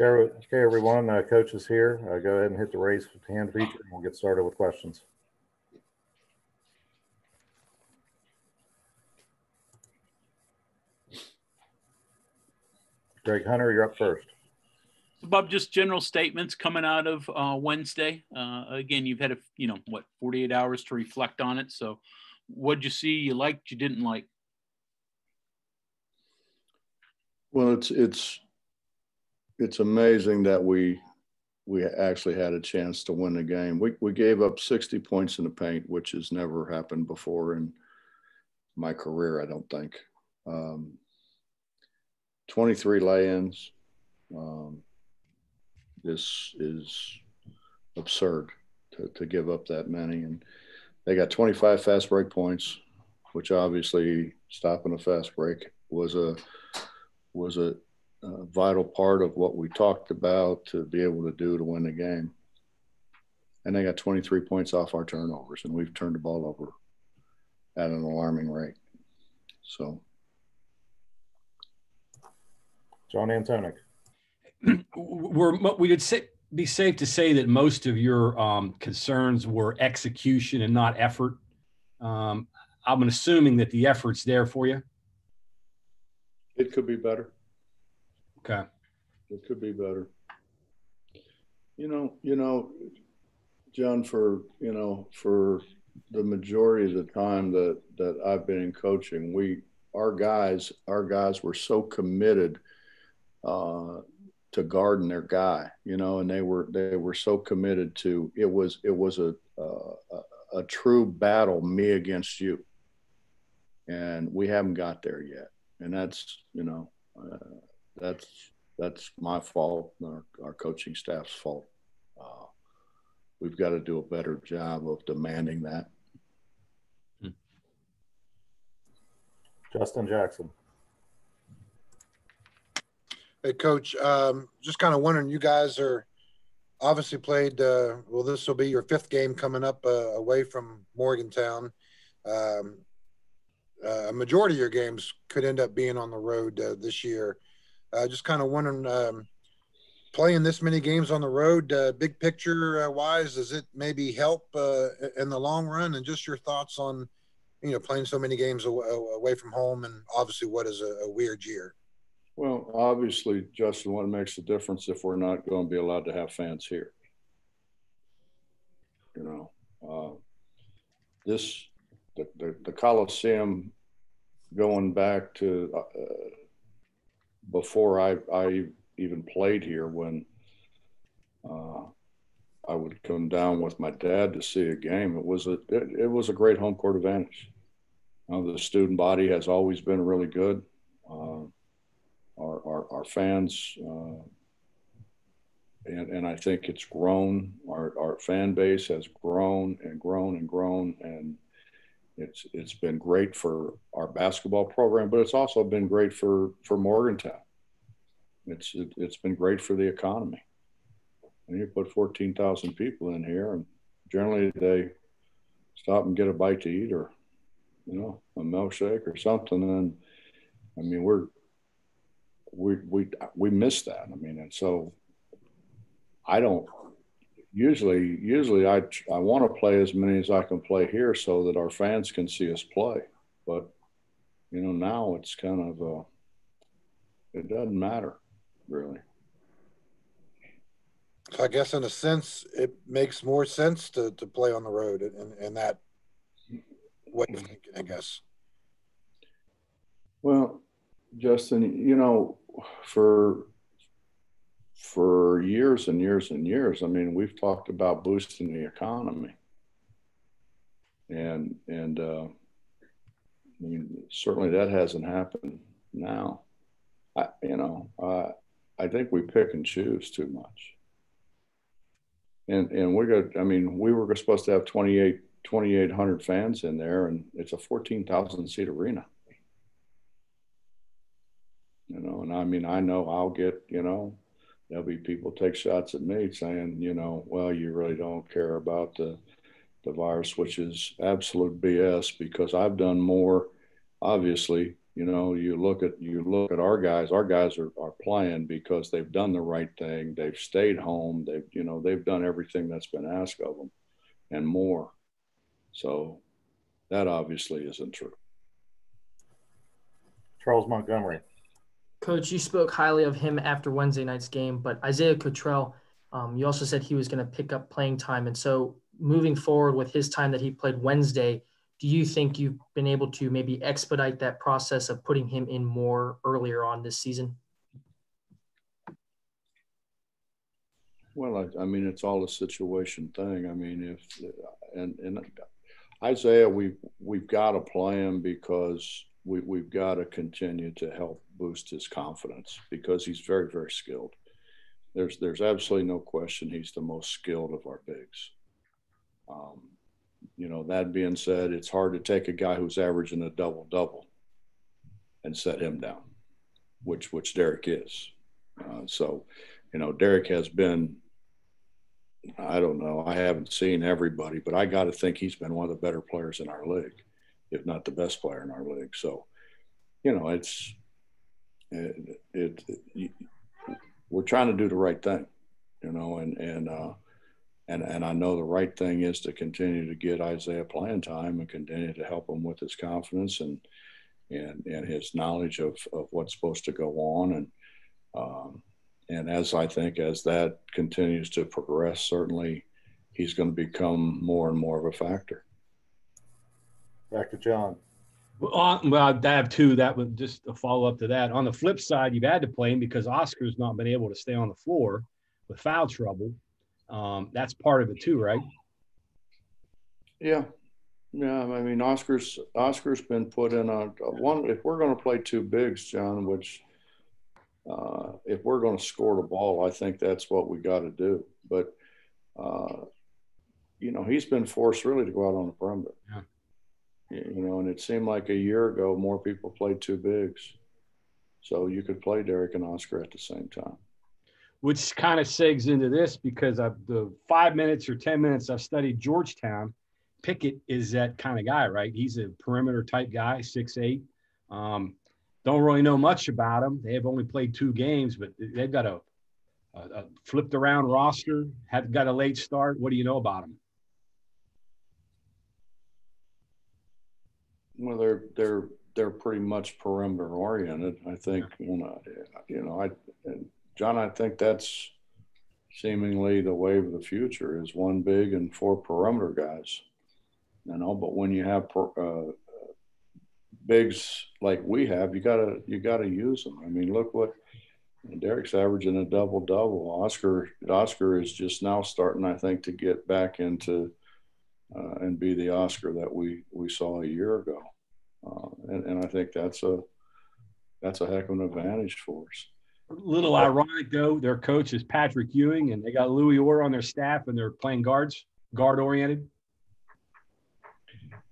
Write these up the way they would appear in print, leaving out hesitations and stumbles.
Okay, everyone, coach is here. Go ahead and hit the raise hand feature and we'll get started with questions. Greg Hunter, you're up first. So Bob, just general statements coming out of Wednesday. Again, you've had 48 hours to reflect on it. So what'd you see, you liked, you didn't like? Well, it's amazing that we actually had a chance to win the game. We gave up 60 points in the paint, which has never happened before in my career, I don't think. 23 lay-ins. This is absurd to give up that many. And they got 25 fast break points, which obviously stopping a fast break was a vital part of what we talked about to be able to do to win the game. And they got 23 points off our turnovers, and we've turned the ball over at an alarming rate. So. John Antonic. We could be safe to say that most of your concerns were execution and not effort. I'm assuming that the effort's there for you. It could be better. Okay. It could be better. John, for the majority of the time that I've been in coaching, our guys were so committed to guarding their guy, and they were so committed to it was a true battle, me against you, and we haven't got there yet, and that's my fault, our coaching staff's fault. We've got to do a better job of demanding that. Justin Jackson. Hey, Coach, just kind of wondering, you guys are obviously played, this will be your fifth game coming up away from Morgantown. A majority of your games could end up being on the road this year. Just kind of wondering, playing this many games on the road, big picture wise, does it maybe help in the long run? And just your thoughts on, playing so many games away from home and obviously what is a weird year. Well, obviously, Justin, what makes the difference if we're not going to be allowed to have fans here? The Coliseum, going back to before I even played here, when I would come down with my dad to see a game, it was a great home court advantage. The student body has always been really good. Our fans, and I think it's grown. Our fan base has grown and grown and grown, and it's been great for our basketball program, but it's also been great for Morgantown. It's been great for the economy. And you put 14,000 people in here, and generally they stop and get a bite to eat, or a milkshake or something. And I mean, we miss that. I mean, and so I don't usually I want to play as many as I can play here so that our fans can see us play. But now it's kind of it doesn't matter really. So I guess in a sense, it makes more sense to play on the road in that way of thinking, I guess. Well, Justin, for years and years and years, I mean, we've talked about boosting the economy, and I mean, certainly that hasn't happened now. I think we pick and choose too much. And we were supposed to have 2,800 fans in there, and it's a 14,000 seat arena. And I mean, I know I'll get, there'll be people take shots at me saying, well, you really don't care about the virus, which is absolute BS, because I've done more, obviously, You know, you look at our guys. Our guys are playing because they've done the right thing. They've stayed home. They've done everything that's been asked of them and more. So that obviously isn't true. Charles Montgomery. Coach, you spoke highly of him after Wednesday night's game, but Isaiah Cottrell, you also said he was going to pick up playing time. And so moving forward with his time that he played Wednesday, do you think you've been able to maybe expedite that process of putting him in more earlier on this season? Well, I mean, it's all a situation thing. I mean, and Isaiah, we've got to play him because we've got to continue to help boost his confidence because he's very, very skilled. There's absolutely no question he's the most skilled of our bigs. You know, that being said, it's hard to take a guy who's averaging a double-double and set him down, which Derek is. So, you know, Derek has been, I don't know, I haven't seen everybody, but I got to think he's been one of the better players in our league, if not the best player in our league. So, you know, we're trying to do the right thing, you know, and I know the right thing is to continue to get Isaiah playing time and continue to help him with his confidence and his knowledge of what's supposed to go on. And as I think as that continues to progress, certainly he's going to become more and more of a factor. Back to John. Well, I have two. That was just a follow-up to that. On the flip side, you've had to play him because Oscar's not been able to stay on the floor with foul trouble. That's part of it too, right? Yeah. I mean, Oscar's been put in a one. If we're going to play two bigs, John, which if we're going to score the ball, I think that's what we got to do. But you know, he's been forced really to go out on the perimeter. Yeah. You know, and it seemed like a year ago more people played two bigs, so you could play Derek and Oscar at the same time. Which kind of segs into this because the 5 minutes or 10 minutes I've studied Georgetown, Pickett is that kind of guy, right? He's a perimeter type guy, 6'8". Don't really know much about him. They have only played 2 games, but they've got a flipped around roster, have got a late start. What do you know about him? Well, they're pretty much perimeter oriented. I think, John, I think that's seemingly the wave of the future is 1 big and 4 perimeter guys. You know, but when you have bigs like we have, you gotta use them. I mean, look what Derek's averaging, a double-double. Oscar is just now starting, I think, to get back into and be the Oscar that we saw a year ago. And I think that's a heck of an advantage for us. A little ironic, though, their coach is Patrick Ewing, and they got Louis Orr on their staff, and they're playing guard-oriented.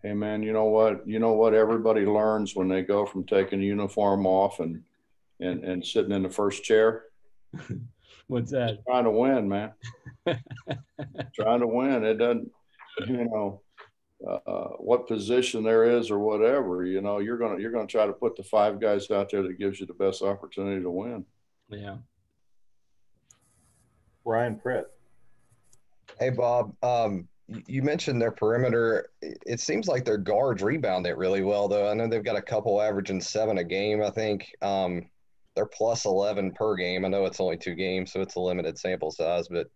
Hey, man, you know what everybody learns when they go from taking a uniform off and sitting in the first chair? What's that? Just trying to win, man. Trying to win. It doesn't, what position there is or whatever, you're gonna try to put the 5 guys out there that gives you the best opportunity to win. Yeah. Ryan Pritt. Hey, Bob. You mentioned their perimeter. It seems like their guards rebound it really well, though. I know they've got a couple averaging 7 a game, I think. They're plus 11 per game. I know it's only 2 games, so it's a limited sample size. But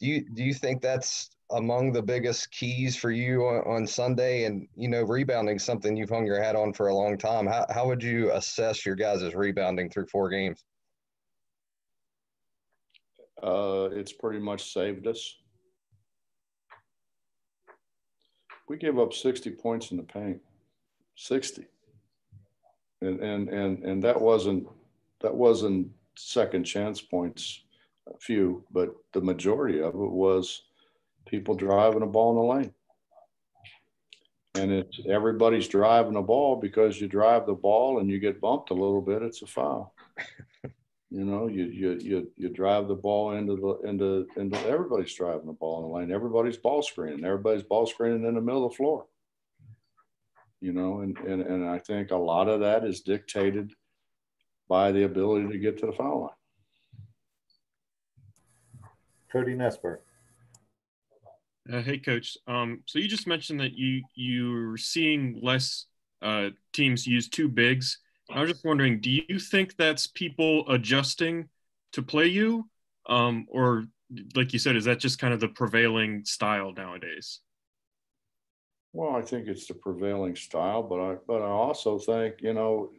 do you think that's among the biggest keys for you on Sunday? And, rebounding is something you've hung your hat on for a long time. How would you assess your guys' rebounding through 4 games? It's pretty much saved us. We gave up 60 points in the paint, 60, and that wasn't second chance points, a few, but the majority of it was people driving the ball in the lane. And it's everybody's driving the ball because you drive the ball and you get bumped a little bit, it's a foul. You drive the ball into everybody's driving the ball in the lane. Everybody's ball screening. Everybody's ball screening in the middle of the floor. you know, and I think a lot of that is dictated by the ability to get to the foul line. Cody Nesper. Hey, Coach. So you just mentioned that you're seeing less teams use two bigs. I was just wondering, do you think that's people adjusting to play you, or like you said, is that just kind of the prevailing style nowadays? Well, I think it's the prevailing style, but I also think, you know,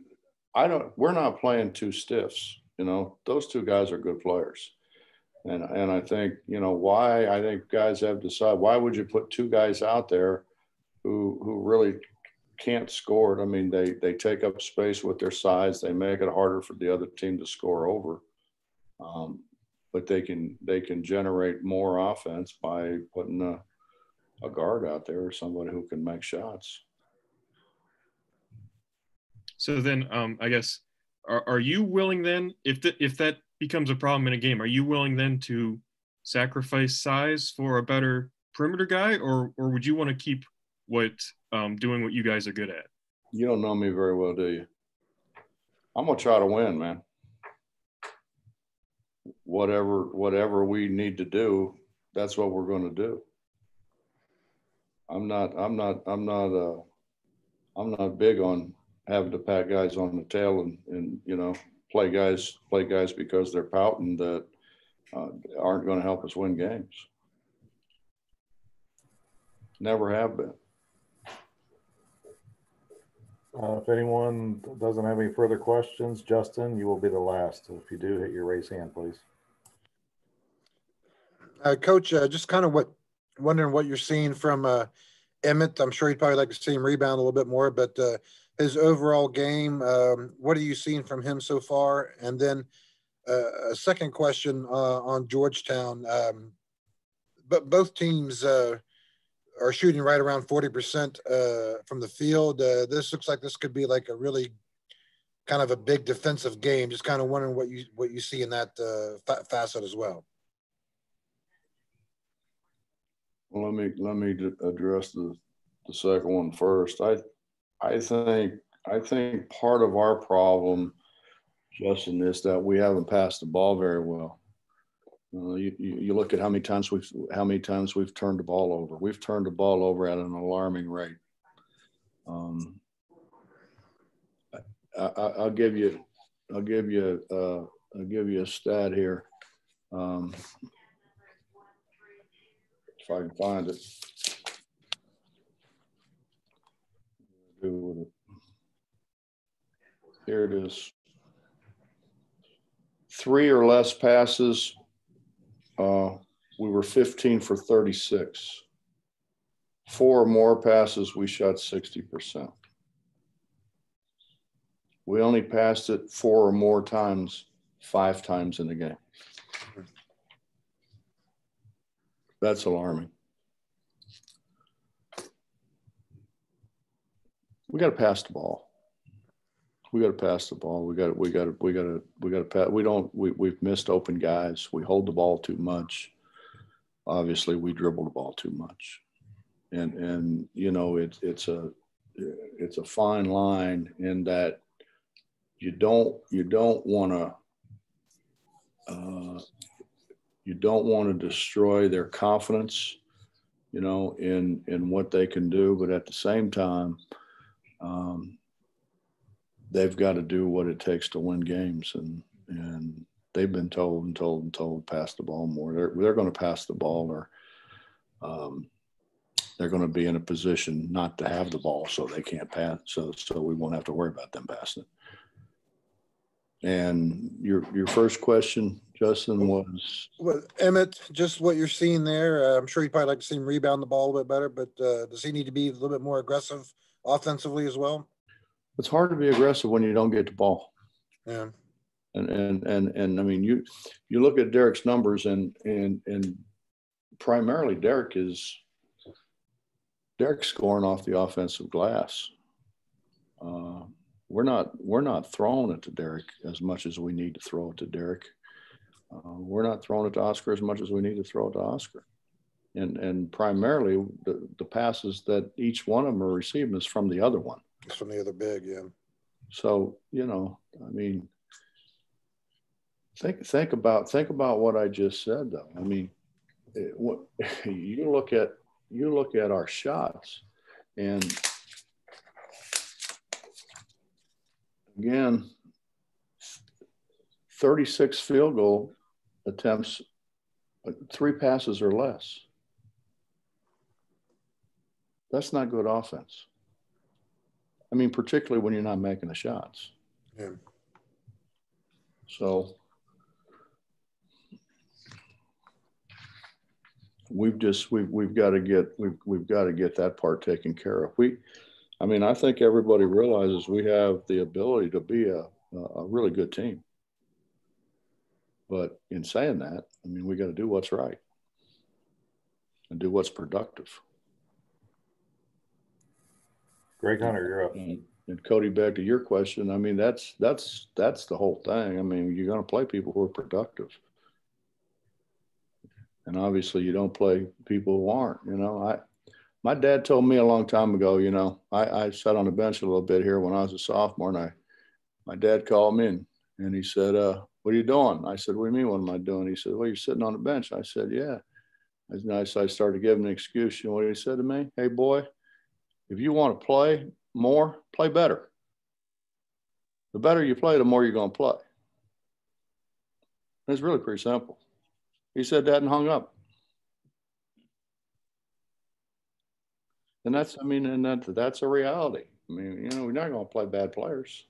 we're not playing two stiffs. You know, those two guys are good players. And I think, you know, why I think guys have decided, why would you put two guys out there who really can't score it? I mean, they take up space with their size. They make it harder for the other team to score over. But they can generate more offense by putting a guard out there or somebody who can make shots. So then, I guess, are you willing then, if that becomes a problem in a game, are you willing then to sacrifice size for a better perimeter guy, or would you want to keep doing what you guys are good at? You don't know me very well, do you? I'm gonna try to win, man. Whatever we need to do, that's what we're going to do. I'm not big on having to pat guys on the tail and you know, play guys because they're pouting that aren't going to help us win games. Never have been. If anyone doesn't have any further questions, Justin, you will be the last. If you do, hit your raise hand, please. Coach, just kind of wondering what you're seeing from Emmett. I'm sure you'd probably like to see him rebound a little bit more, but his overall game, what are you seeing from him so far? And then a second question on Georgetown. But both teams are shooting right around 40% from the field. This looks like this could be like a really kind of a big defensive game. Just kind of wondering what you see in that facet as well. Well, let me address the second one first. I think part of our problem, Justin, is that we haven't passed the ball very well. You look at how many times we've turned the ball over. We've turned the ball over at an alarming rate. I'll give you a stat here. If I can find it. Here it is. 3 or less passes, we were 15 for 36. 4 or more passes, we shot 60%. We only passed it 4 or more times, 5 times in the game. That's alarming. We got to pass the ball. We've missed open guys. We hold the ball too much. Obviously, we dribble the ball too much. And you know, it's a fine line in that you don't want to destroy their confidence, you know, in what they can do, but at the same time, they've got to do what it takes to win games, and they've been told pass the ball more. They're going to pass the ball, or they're going to be in a position not to have the ball, so they can't pass. So we won't have to worry about them passing it. And your first question, Justin, was? Well, Emmett, just what you're seeing there. I'm sure you'd probably like to see him rebound the ball a little bit better, but does he need to be a little bit more aggressive offensively as well? It's hard to be aggressive when you don't get the ball. Yeah. And I mean, you look at Derek's numbers, and primarily Derek's scoring off the offensive glass. We're not throwing it to Derek as much as we need to throw it to Derek. We're not throwing it to Oscar as much as we need to throw it to Oscar. and primarily the passes that each one of them are receiving is from the other one. It's from the other big, yeah. So, you know, I mean, think about what I just said, though. I mean, what you look at our shots, and again, 36 field goal attempts, 3 passes or less. That's not good offense. I mean, particularly when you're not making the shots. Yeah. So we've got to get that part taken care of. I mean, I think everybody realizes we have the ability to be a really good team. But in saying that, I mean, we got to do what's right and do what's productive. Greg Hunter, you're up. And Cody, back to your question, I mean, that's the whole thing. I mean, you're going to play people who are productive. And obviously you don't play people who aren't, you know. My dad told me a long time ago, you know, I sat on the bench a little bit here when I was a sophomore, and my dad called me and he said, what are you doing? I said, what do you mean, what am I doing? He said, well, you're sitting on the bench. I said, yeah. I started giving an excuse. You know what he said to me? Hey, boy, if you want to play more, play better. The better you play, the more you're going to play. It's really pretty simple. He said that and hung up. And that's a reality. I mean, you know, we're not going to play bad players.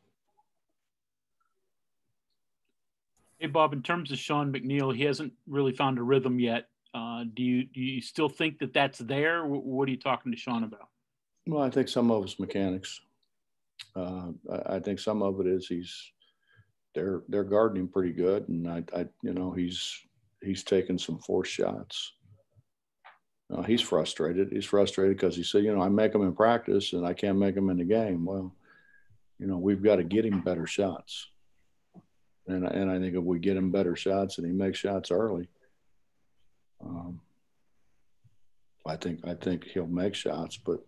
Hey, Bob, in terms of Sean McNeil, he hasn't really found a rhythm yet. Do you still think that that's there? What are you talking to Sean about? Well, I think some of it's mechanics. I think some of it is they're guarding him pretty good, and I you know, he's taken some forced shots. He's frustrated. He's frustrated because he said, you know, I make them in practice and I can't make them in the game. Well, you know, we've got to get him better shots. And I think if we get him better shots and he makes shots early, I think he'll make shots. But,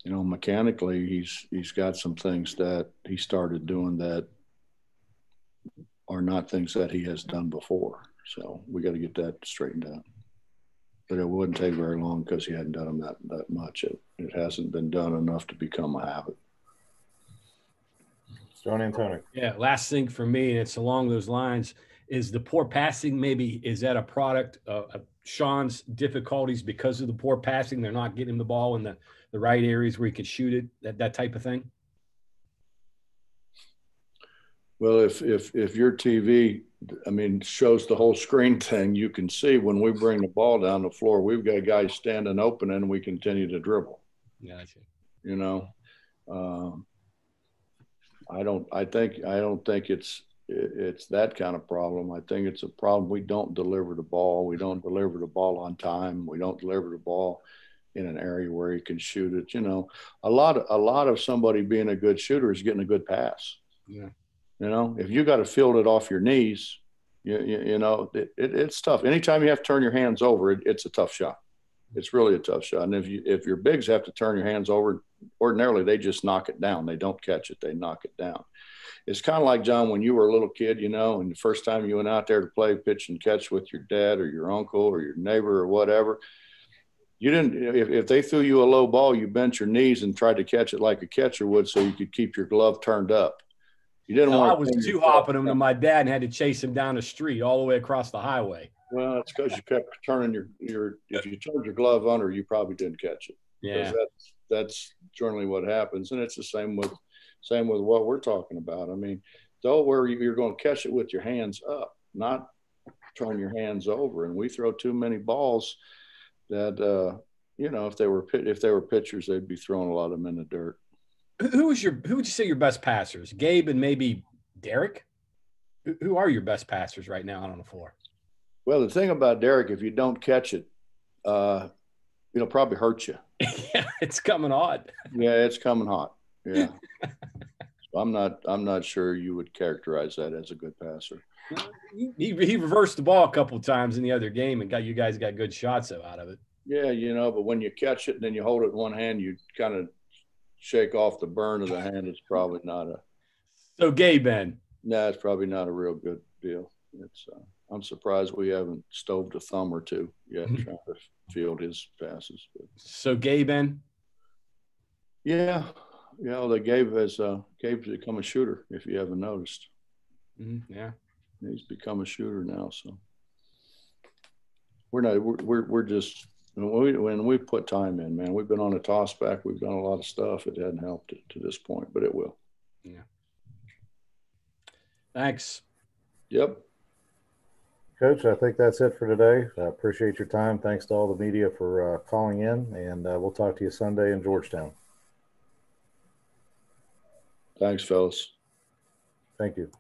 you know, mechanically, he's got some things that he started doing that are not things that he has done before. So we got to get that straightened out. But it wouldn't take very long because he hadn't done them that much. It hasn't been done enough to become a habit. John Antonic. Yeah, last thing for me, and it's along those lines, is the poor passing. Maybe is that a product of Sean's difficulties because of the poor passing? They're not getting him the ball in the right areas where he can shoot it, that type of thing? Well, if your TV, I mean, shows the whole screen thing, you can see when we bring the ball down the floor, we've got guys standing open and we continue to dribble. Gotcha. You know, I don't think it's that kind of problem. I think it's a problem. We don't deliver the ball. We don't deliver the ball on time. We don't deliver the ball in an area where he can shoot it. You know, a lot of somebody being a good shooter is getting a good pass. Yeah. You know, if you got to field it off your knees, you know, it's tough. Anytime you have to turn your hands over, it's a tough shot. It's really a tough shot. And if your bigs have to turn your hands over, ordinarily they just knock it down. They don't catch it. They knock it down. It's kind of like, John, when you were a little kid, you know, and the first time you went out there to play pitch and catch with your dad or your uncle or your neighbor or whatever, you didn't, if they threw you a low ball, you bent your knees and tried to catch it like a catcher would so you could keep your glove turned up. You didn't want. I was two hopping him to my dad and had to chase him down the street all the way across the highway. Well, it's because you kept turning if you turned your glove under, you probably didn't catch it. Yeah. That's generally what happens. And it's the same with what we're talking about. I mean, though where you're going to catch it with your hands up, not turn your hands over. And we throw too many balls that, you know, if they were pitchers, they'd be throwing a lot of them in the dirt. Who would you say your best passers? Gabe and maybe Derek? Who are your best passers right now out on the floor? Well, the thing about Derek, if you don't catch it, it'll probably hurt you. Yeah, it's coming hot. Yeah, it's coming hot. Yeah. So I'm not sure you would characterize that as a good passer. He reversed the ball a couple of times in the other game and you guys got good shots out of it. Yeah, but when you catch it and then you hold it in one hand, you kind of shake off the burn of the hand. It's probably not a. So gay, Ben. No, it's probably not a real good deal. It's. I'm surprised we haven't stoved a thumb or two yet trying to field his passes. But. So gay, Ben. Yeah, Gabe's become a shooter. If you haven't noticed. Yeah, he's become a shooter now. So we're just. When we put time in, man, we've been on a toss back. We've done a lot of stuff. It hadn't helped it to this point, but it will. Yeah. Thanks. Yep. Coach, I think that's it for today. I appreciate your time. Thanks to all the media for calling in, and we'll talk to you Sunday in Georgetown. Thanks, fellas. Thank you.